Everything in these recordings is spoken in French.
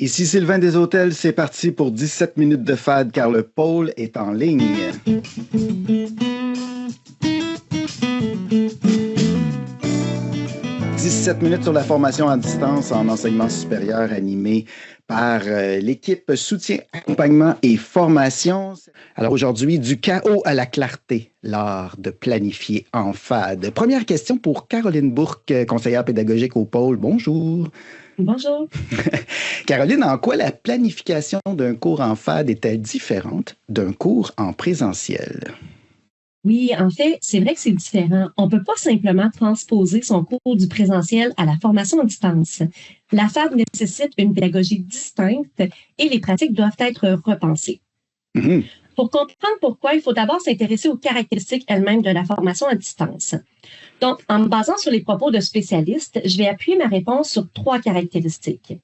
Ici Sylvain des Hôtels, c'est parti pour 17 minutes de fade car le pôle est en ligne. 17 minutes sur la formation à distance en enseignement supérieur animée par l'équipe Soutien, Accompagnement et Formation. Alors aujourd'hui, du chaos à la clarté, l'art de planifier en fade. Première question pour Caroline Bourque, conseillère pédagogique au pôle. Bonjour. Bonjour. Caroline, en quoi la planification d'un cours en fade est-elle différente d'un cours en présentiel? Oui, en fait, c'est vrai que c'est différent. On ne peut pas simplement transposer son cours du présentiel à la formation à distance. La fade nécessite une pédagogie distincte et les pratiques doivent être repensées. Mm-hmm. Pour comprendre pourquoi, il faut d'abord s'intéresser aux caractéristiques elles-mêmes de la formation à distance. Donc, en me basant sur les propos de spécialistes, je vais appuyer ma réponse sur 3 caractéristiques.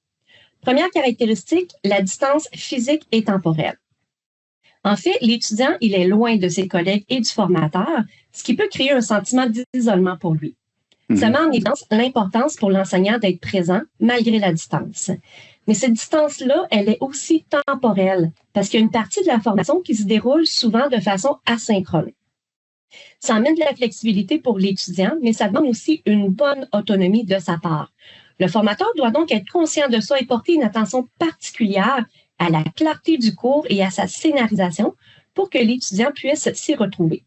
Première caractéristique, la distance physique et temporelle. En fait, l'étudiant, il est loin de ses collègues et du formateur, ce qui peut créer un sentiment d'isolement pour lui. Ça met en évidence l'importance pour l'enseignant d'être présent malgré la distance. Mais cette distance-là, elle est aussi temporelle parce qu'il y a une partie de la formation qui se déroule souvent de façon asynchrone. Ça amène de la flexibilité pour l'étudiant, mais ça demande aussi une bonne autonomie de sa part. Le formateur doit donc être conscient de ça et porter une attention particulière à la clarté du cours et à sa scénarisation pour que l'étudiant puisse s'y retrouver.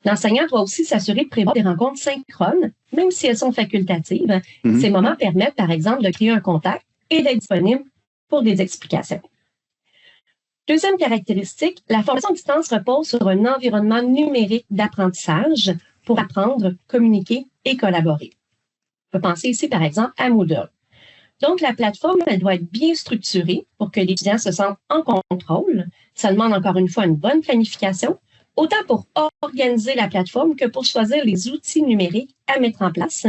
L'enseignant doit aussi s'assurer de prévoir des rencontres synchrones, même si elles sont facultatives. Ces moments permettent, par exemple, de créer un contact et d'être disponible pour des explications. Deuxième caractéristique, la formation à distance repose sur un environnement numérique d'apprentissage pour apprendre, communiquer et collaborer. On peut penser ici, par exemple, à Moodle. Donc, la plateforme, elle doit être bien structurée pour que l'étudiant se sente en contrôle. Ça demande encore une fois une bonne planification, autant pour organiser la plateforme que pour choisir les outils numériques à mettre en place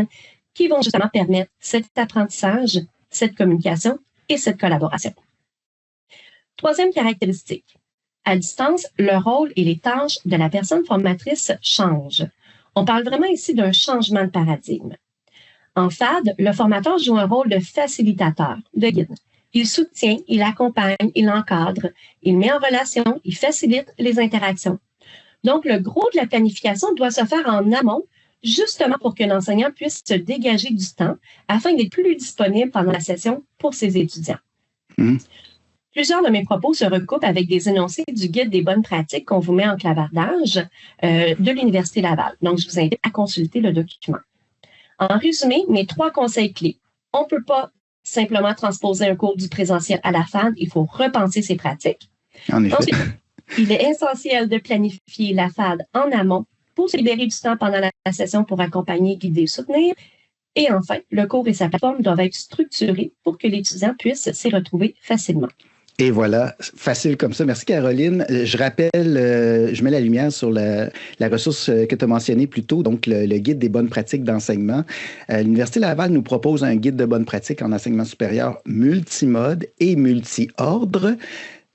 qui vont justement permettre cet apprentissage, cette communication et cette collaboration. Troisième caractéristique. À distance, le rôle et les tâches de la personne formatrice changent. On parle vraiment ici d'un changement de paradigme. En FAD, le formateur joue un rôle de facilitateur, de guide. Il soutient, il accompagne, il encadre, il met en relation, il facilite les interactions. Donc, le gros de la planification doit se faire en amont, justement pour que l'enseignant puisse se dégager du temps afin d'être plus disponible pendant la session pour ses étudiants. Plusieurs de mes propos se recoupent avec des énoncés du guide des bonnes pratiques qu'on vous met en clavardage de l'Université Laval. Donc, je vous invite à consulter le document. En résumé, mes 3 conseils clés. On ne peut pas simplement transposer un cours du présentiel à la FAD, il faut repenser ses pratiques. En effet. Ensuite, il est essentiel de planifier la FAD en amont pour se libérer du temps pendant la session pour accompagner, guider, soutenir. Et enfin, le cours et sa plateforme doivent être structurés pour que l'étudiant puisse s'y retrouver facilement. Et voilà, facile comme ça. Merci Caroline. Je rappelle, je mets la lumière sur la ressource que tu as mentionnée plus tôt, donc le guide des bonnes pratiques d'enseignement. L'Université Laval nous propose un guide de bonnes pratiques en enseignement supérieur multimode et multi-ordre.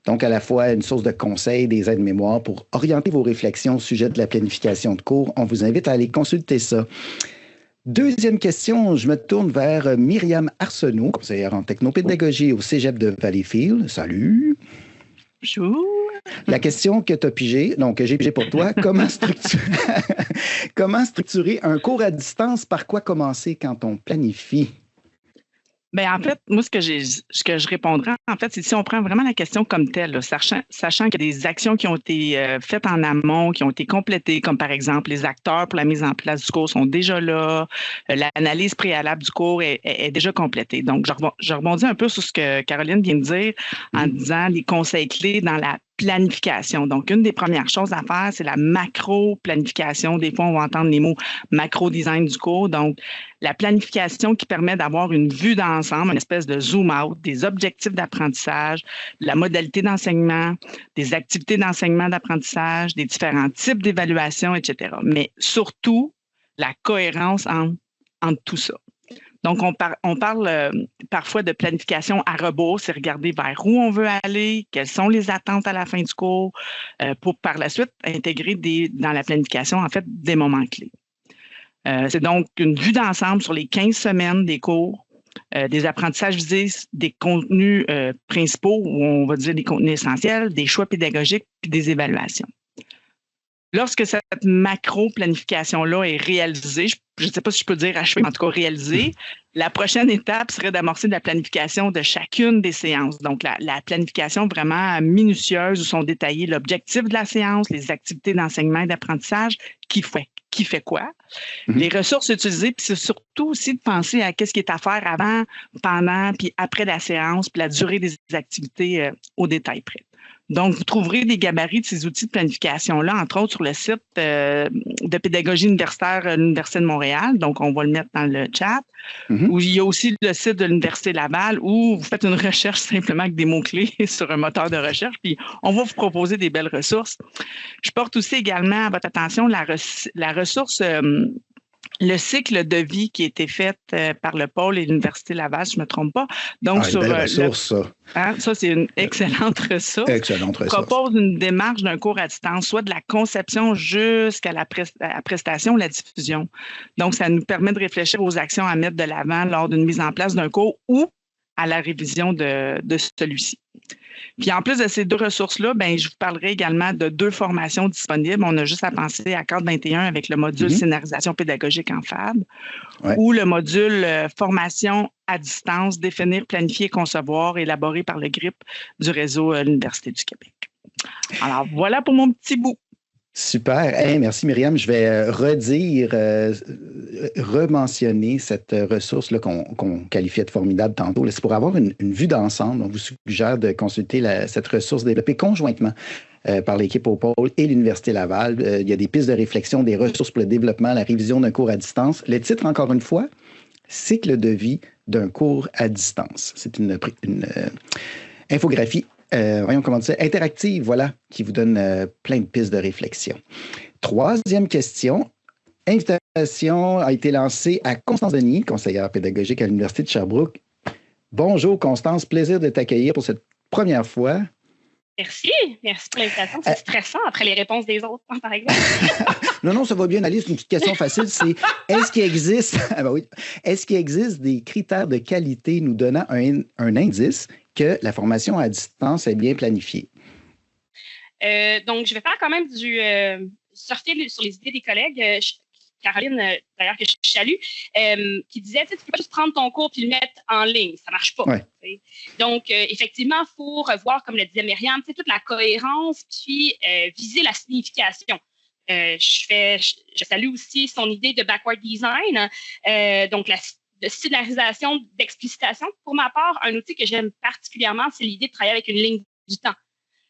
Donc, à la fois une source de conseils, des aides-mémoires pour orienter vos réflexions au sujet de la planification de cours. On vous invite à aller consulter ça. Deuxième question, je me tourne vers Myriam Arsenault, conseillère en technopédagogie au Cégep de Valleyfield. Salut! Bonjour! La question que tu as pigée, donc que j'ai pigée pour toi, comment structurer un cours à distance? Par quoi commencer quand on planifie? Bien, en fait, moi, ce que je répondrais, en fait, c'est si on prend vraiment la question comme telle, là, sachant qu'il y a des actions qui ont été faites en amont, qui ont été complétées, comme par exemple, les acteurs pour la mise en place du cours sont déjà là, l'analyse préalable du cours est déjà complétée. Donc, je rebondis un peu sur ce que Caroline vient de dire en disant les conseils clés dans la planification. Donc, une des premières choses à faire, c'est la macro-planification. Des fois, on va entendre les mots macro-design du cours. Donc, la planification qui permet d'avoir une vue d'ensemble, une espèce de zoom-out, des objectifs d'apprentissage, la modalité d'enseignement, des activités d'enseignement d'apprentissage, des différents types d'évaluation, etc. Mais surtout, la cohérence entre tout ça. Donc, on parle parfois de planification à rebours, c'est regarder vers où on veut aller, quelles sont les attentes à la fin du cours, pour par la suite intégrer dans la planification, en fait, des moments clés. C'est donc une vue d'ensemble sur les 15 semaines des cours des apprentissages visés, des contenus principaux, ou on va dire des contenus essentiels, des choix pédagogiques, puis des évaluations. Lorsque cette macro-planification-là est réalisée, je ne sais pas si je peux dire achevée, mais en tout cas réalisée, la prochaine étape serait d'amorcer de la planification de chacune des séances. Donc, la planification vraiment minutieuse où sont détaillés l'objectif de la séance, les activités d'enseignement et d'apprentissage, qui fait quoi, les ressources utilisées, puis c'est surtout aussi de penser à qu'est-ce qui est à faire avant, pendant, puis après la séance, puis la durée des activités au détail près. Donc, vous trouverez des gabarits de ces outils de planification-là, entre autres sur le site de pédagogie universitaire de l'Université de Montréal. Donc, on va le mettre dans le chat. Où il y a aussi le site de l'Université Laval où vous faites une recherche simplement avec des mots-clés sur un moteur de recherche, puis on va vous proposer des belles ressources. Je porte aussi également à votre attention la ressource le cycle de vie qui a été fait par le pôle et l'Université Laval, si je ne me trompe pas. Donc, sur une belle ressource, ça. Ça, c'est une excellente ressource. Excellente ressource. Propose une démarche d'un cours à distance, soit de la conception jusqu'à la prestation ou la diffusion. Donc, ça nous permet de réfléchir aux actions à mettre de l'avant lors d'une mise en place d'un cours ou à la révision de celui-ci. Puis en plus de ces deux ressources-là, je vous parlerai également de 2 formations disponibles. On a juste à penser à Cadre 21 avec le module scénarisation pédagogique en FAB ou le module formation à distance, définir, planifier, concevoir, élaboré par le GRIP du réseau l'Université du Québec. Alors voilà pour mon petit bout. Super. Hey, merci Myriam. Je vais rementionner cette ressource-là qu'on qualifiait de formidable tantôt. C'est pour avoir une vue d'ensemble. On vous suggère de consulter cette ressource développée conjointement par l'équipe au pôle et l'Université Laval. Il y a des pistes de réflexion, des ressources pour le développement, la révision d'un cours à distance. Le titre, encore une fois, Cycle de vie d'un cours à distance. C'est une infographie interactive, voilà, qui vous donne plein de pistes de réflexion. 3e question. Invitation a été lancée à Constance Denis, conseillère pédagogique à l'Université de Sherbrooke. Bonjour Constance, plaisir de t'accueillir pour cette première fois. Merci pour l'invitation. C'est stressant après les réponses des autres, par exemple. Non, ça va bien aller. C'est une petite question facile. C'est est-ce qu'il existe des critères de qualité nous donnant un indice que la formation à distance est bien planifiée? Donc, je vais faire quand même surfer sur les idées des collègues. Caroline, d'ailleurs, que je salue, qui disait, tu ne peux pas juste prendre ton cours et le mettre en ligne. Ça ne marche pas. Ouais. Donc, effectivement, il faut revoir, comme le disait Myriam, toute la cohérence puis viser la signification. Je salue aussi son idée de backward design, donc de scénarisation, d'explicitation. Pour ma part, un outil que j'aime particulièrement, c'est l'idée de travailler avec une ligne du temps.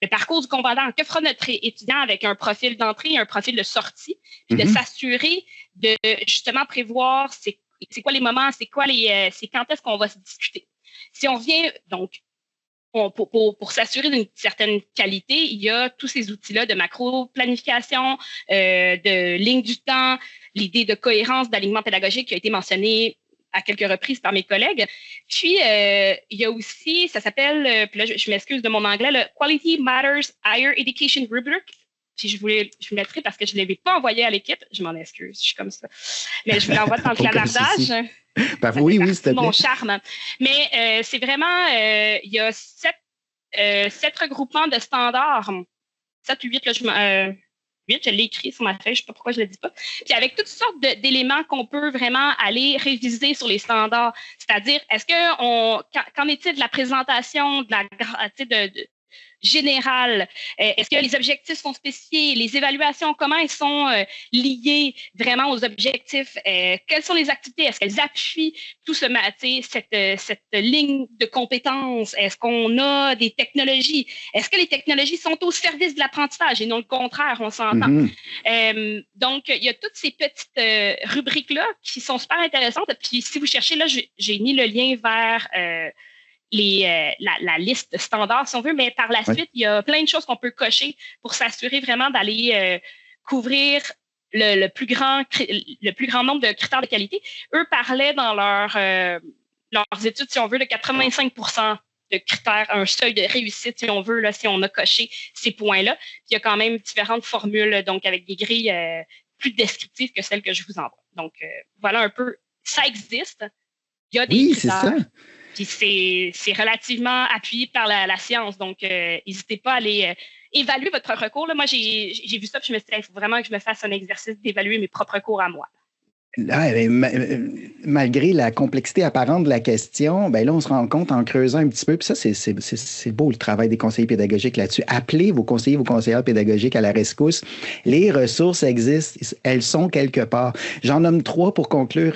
Le parcours du combattant, que fera notre étudiant avec un profil d'entrée et un profil de sortie, puis de s'assurer de justement prévoir c'est quoi les moments, c'est quand est-ce qu'on va se discuter. Si on vient, donc, pour s'assurer d'une certaine qualité, il y a tous ces outils-là de macro-planification, de ligne du temps, l'idée de cohérence, d'alignement pédagogique qui a été mentionnée à quelques reprises par mes collègues. Puis, il y a aussi, ça s'appelle, puis là, je m'excuse de mon anglais, le Quality Matters Higher Education Rubric. Puis, je mettrai parce que je ne l'avais pas envoyé à l'équipe. Je m'en excuse, je suis comme ça. Mais je vous l'envoie dans le clavardage. Oui, s'il te plaît. Mon charme. Mais c'est vraiment, il y a 7 regroupements de standards. 7 ou 8, là, 8, je l'ai écrit sur ma feuille, je ne sais pas pourquoi je ne le dis pas. Puis avec toutes sortes d'éléments qu'on peut vraiment aller réviser sur les standards. C'est-à-dire, qu'en est-il de la présentation, générale? Est-ce que les objectifs sont spécifiés? Les évaluations, comment elles sont liées vraiment aux objectifs? Quelles sont les activités? Est-ce qu'elles appuient tout cette ligne de compétences? Est-ce qu'on a des technologies? Est-ce que les technologies sont au service de l'apprentissage et non le contraire? On s'entend. Donc, il y a toutes ces petites rubriques-là qui sont super intéressantes. Puis, si vous cherchez, là, j'ai mis le lien vers la liste standard, si on veut, mais par la suite, il y a plein de choses qu'on peut cocher pour s'assurer vraiment d'aller couvrir le plus grand nombre de critères de qualité. Eux parlaient dans leurs études, si on veut, de 85% de critères, un seuil de réussite, si on veut, là, si on a coché ces points-là. Puis il y a quand même différentes formules, donc avec des grilles plus descriptives que celles que je vous envoie. Donc, voilà un peu, ça existe. Il y a des Oui, c'est critères. ça. Puis c'est relativement appuyé par la science. Donc, n'hésitez pas à aller évaluer votre propre cours. Là, moi, j'ai vu ça, puis je me suis dit, il faut vraiment que je me fasse un exercice d'évaluer mes propres cours à moi. Ah, malgré la complexité apparente de la question, ben là, on se rend compte en creusant un petit peu, puis ça, c'est beau le travail des conseillers pédagogiques là-dessus. Appelez vos conseillers, vos conseillères pédagogiques à la rescousse. Les ressources existent, elles sont quelque part. J'en nomme 3 pour conclure.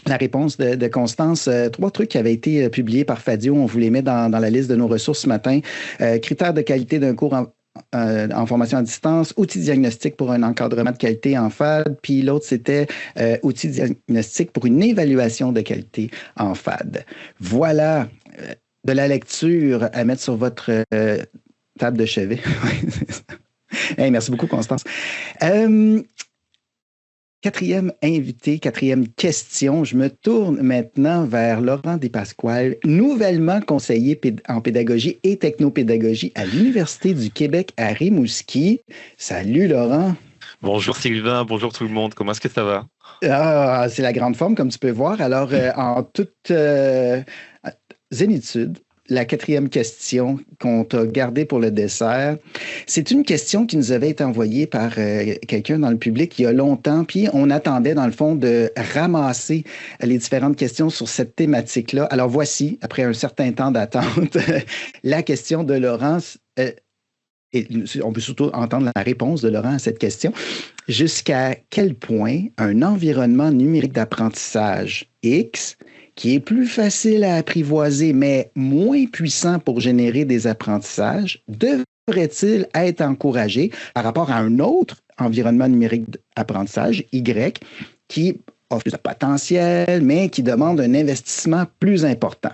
La réponse de Constance, 3 trucs qui avaient été publiés par Fadio, on vous les met dans la liste de nos ressources ce matin. Critères de qualité d'un cours en formation à distance, outils diagnostiques pour un encadrement de qualité en FAD, puis l'autre, c'était outils diagnostiques pour une évaluation de qualité en FAD. Voilà de la lecture à mettre sur votre table de chevet. Hey, merci beaucoup, Constance. Quatrième invité, quatrième question. Je me tourne maintenant vers Laurent Despasquale, nouvellement conseiller en pédagogie et technopédagogie à l'Université du Québec à Rimouski. Salut Laurent. Bonjour Sylvain, bonjour tout le monde. Comment est-ce que ça va? Ah, c'est la grande forme, comme tu peux voir. Alors, en toute zénitude, la quatrième question qu'on t'a gardée pour le dessert, c'est une question qui nous avait été envoyée par quelqu'un dans le public il y a longtemps, puis on attendait dans le fond de ramasser les différentes questions sur cette thématique-là. Alors voici, après un certain temps d'attente, la question de Laurence. Et on peut surtout entendre la réponse de Laurent à cette question. Jusqu'à quel point un environnement numérique d'apprentissage X, qui est plus facile à apprivoiser, mais moins puissant pour générer des apprentissages, devrait-il être encouragé par rapport à un autre environnement numérique d'apprentissage, Y, qui offre plus de potentiel, mais qui demande un investissement plus important?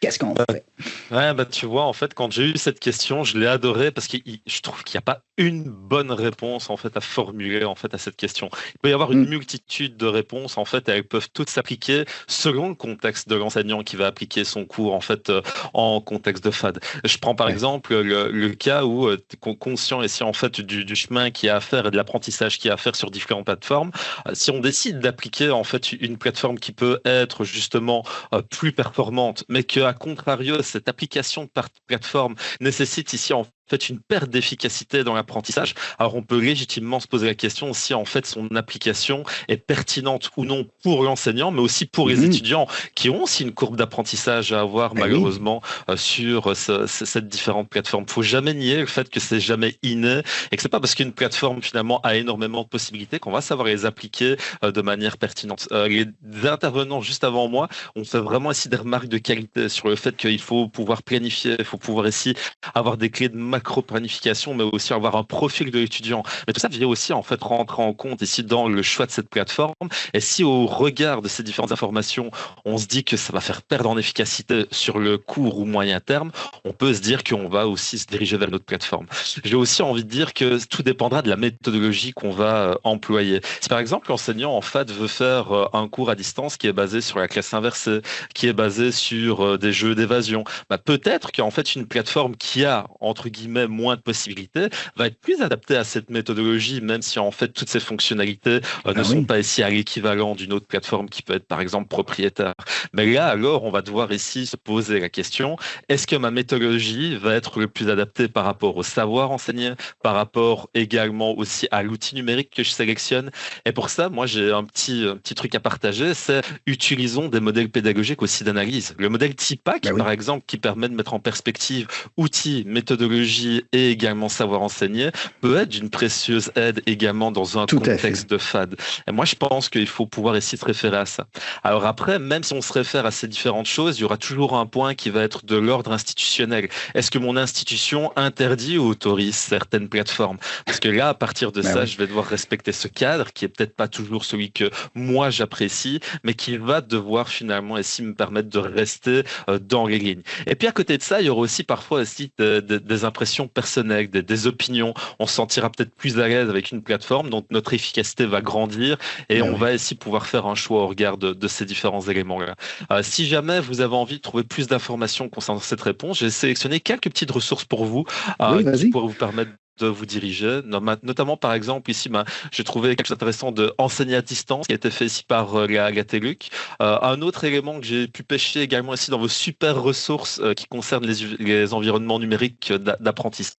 Qu'est-ce qu'on fait? Ouais, tu vois, en fait, quand j'ai eu cette question, je l'ai adorée parce que je trouve qu'il n'y a pas une bonne réponse en fait à formuler en fait à cette question. Il peut y avoir une multitude de réponses en fait, et elles peuvent toutes s'appliquer selon le contexte de l'enseignant qui va appliquer son cours en fait en contexte de FAD. Je prends par exemple le cas où tu es conscient ici en fait du chemin qu'il y a à faire et de l'apprentissage qu'il y a à faire sur différentes plateformes. Si on décide d'appliquer en fait une plateforme qui peut être justement plus performante, mais que à contrario cette application de plateforme nécessite ici en fait une perte d'efficacité dans l'apprentissage, alors on peut légitimement se poser la question si en fait son application est pertinente ou non pour l'enseignant, mais aussi pour les étudiants qui ont aussi une courbe d'apprentissage à avoir malheureusement sur cette différente plateforme. Il ne faut jamais nier le fait que c'est jamais inné et que c'est pas parce qu'une plateforme finalement a énormément de possibilités qu'on va savoir les appliquer de manière pertinente. Les intervenants juste avant moi ont fait vraiment ici des remarques de qualité sur le fait qu'il faut pouvoir planifier, il faut pouvoir ici avoir des clés de macro-planification, mais aussi avoir un profil de l'étudiant. Mais tout ça vient aussi en fait rentrer en compte ici dans le choix de cette plateforme. Et si au regard de ces différentes informations, on se dit que ça va faire perdre en efficacité sur le court ou moyen terme, on peut se dire qu'on va aussi se diriger vers notre plateforme. J'ai aussi envie de dire que tout dépendra de la méthodologie qu'on va employer. Si par exemple l'enseignant en FAD veut faire un cours à distance qui est basé sur la classe inversée, qui est basé sur des jeux d'évasion, peut-être qu'en fait une plateforme qui a entre guillemets moins de possibilités va être plus adaptée à cette méthodologie, même si en fait toutes ces fonctionnalités ne sont pas ici à l'équivalent d'une autre plateforme qui peut être par exemple propriétaire. Mais là alors on va devoir ici se poser la question, est-ce que ma méthodologie va être le plus adaptée par rapport au savoir enseigné, par rapport également aussi à l'outil numérique que je sélectionne? Et pour ça moi j'ai un petit truc à partager, c'est utilisons des modèles pédagogiques aussi d'analyse. Le modèle TIPAC par exemple qui permet de mettre en perspective outils, méthodologie et également savoir enseigner peut être d'une précieuse aide également dans un contexte de FAD. Et moi, je pense qu'il faut pouvoir ici se référer à ça. Alors après, même si on se réfère à ces différentes choses, il y aura toujours un point qui va être de l'ordre institutionnel. Est-ce que mon institution interdit ou autorise certaines plateformes? Parce que là, à partir de ça, je vais devoir respecter ce cadre qui est peut-être pas toujours celui que moi j'apprécie, mais qui va devoir finalement ici me permettre de rester dans les lignes. Et puis à côté de ça, il y aura aussi parfois aussi des impressions personnelles, des opinions. On se sentira peut-être plus à l'aise avec une plateforme, donc notre efficacité va grandir et on va ici pouvoir faire un choix au regard de ces différents éléments-là. Si jamais vous avez envie de trouver plus d'informations concernant cette réponse, j'ai sélectionné quelques petites ressources pour vous qui pourraient vous permettre vous diriger. Notamment, par exemple, ici, j'ai trouvé quelque chose d'intéressant de enseigner à distance qui a été fait ici par la TELUC. Un autre élément que j'ai pu pêcher également ici dans vos super ressources qui concernent les environnements numériques d'apprentissage.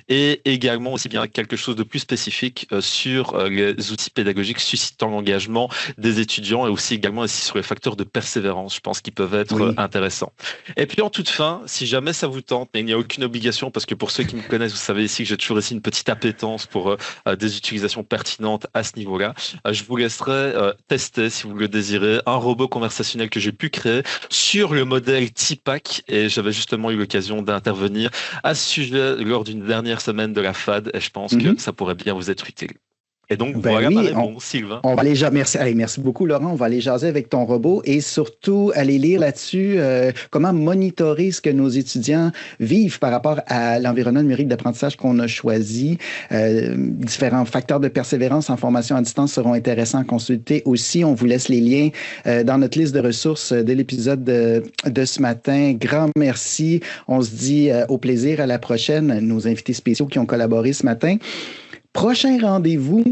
Et également aussi bien quelque chose de plus spécifique sur les outils pédagogiques suscitant l'engagement des étudiants et aussi également ici sur les facteurs de persévérance, je pense qu'ils peuvent être intéressants. Et puis en toute fin, si jamais ça vous tente, mais il n'y a aucune obligation parce que pour ceux qui me connaissent, vous savez ici que j'ai toujours ici une petite appétence pour des utilisations pertinentes à ce niveau-là. Je vous laisserai tester, si vous le désirez, un robot conversationnel que j'ai pu créer sur le modèle TPAC et j'avais justement eu l'occasion d'intervenir à ce sujet lors d'une dernière semaine de la FAD et je pense que ça pourrait bien vous être utile. Et donc, voilà ma réponse, Sylvain. On va aller merci beaucoup, Laurent. On va aller jaser avec ton robot et surtout aller lire là-dessus comment monitorer ce que nos étudiants vivent par rapport à l'environnement numérique d'apprentissage qu'on a choisi. Différents facteurs de persévérance en formation à distance seront intéressants à consulter aussi. On vous laisse les liens dans notre liste de ressources de l'épisode de ce matin. Grand merci. On se dit au plaisir à la prochaine. Nos invités spéciaux qui ont collaboré ce matin. Prochain rendez-vous,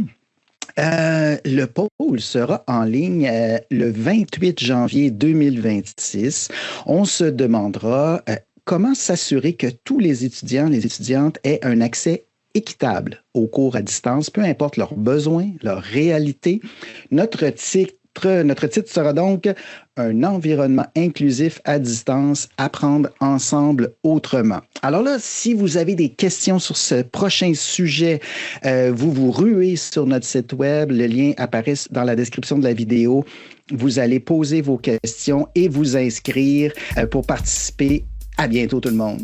le pôle sera en ligne le 28 janvier 2026. On se demandera comment s'assurer que tous les étudiants, les étudiantes aient un accès équitable aux cours à distance, peu importe leurs besoins, leur réalité. Notre titre sera donc « Un environnement inclusif à distance, apprendre ensemble autrement ». Alors là, si vous avez des questions sur ce prochain sujet, vous vous ruez sur notre site web. Le lien apparaît dans la description de la vidéo. Vous allez poser vos questions et vous inscrire pour participer. À bientôt tout le monde.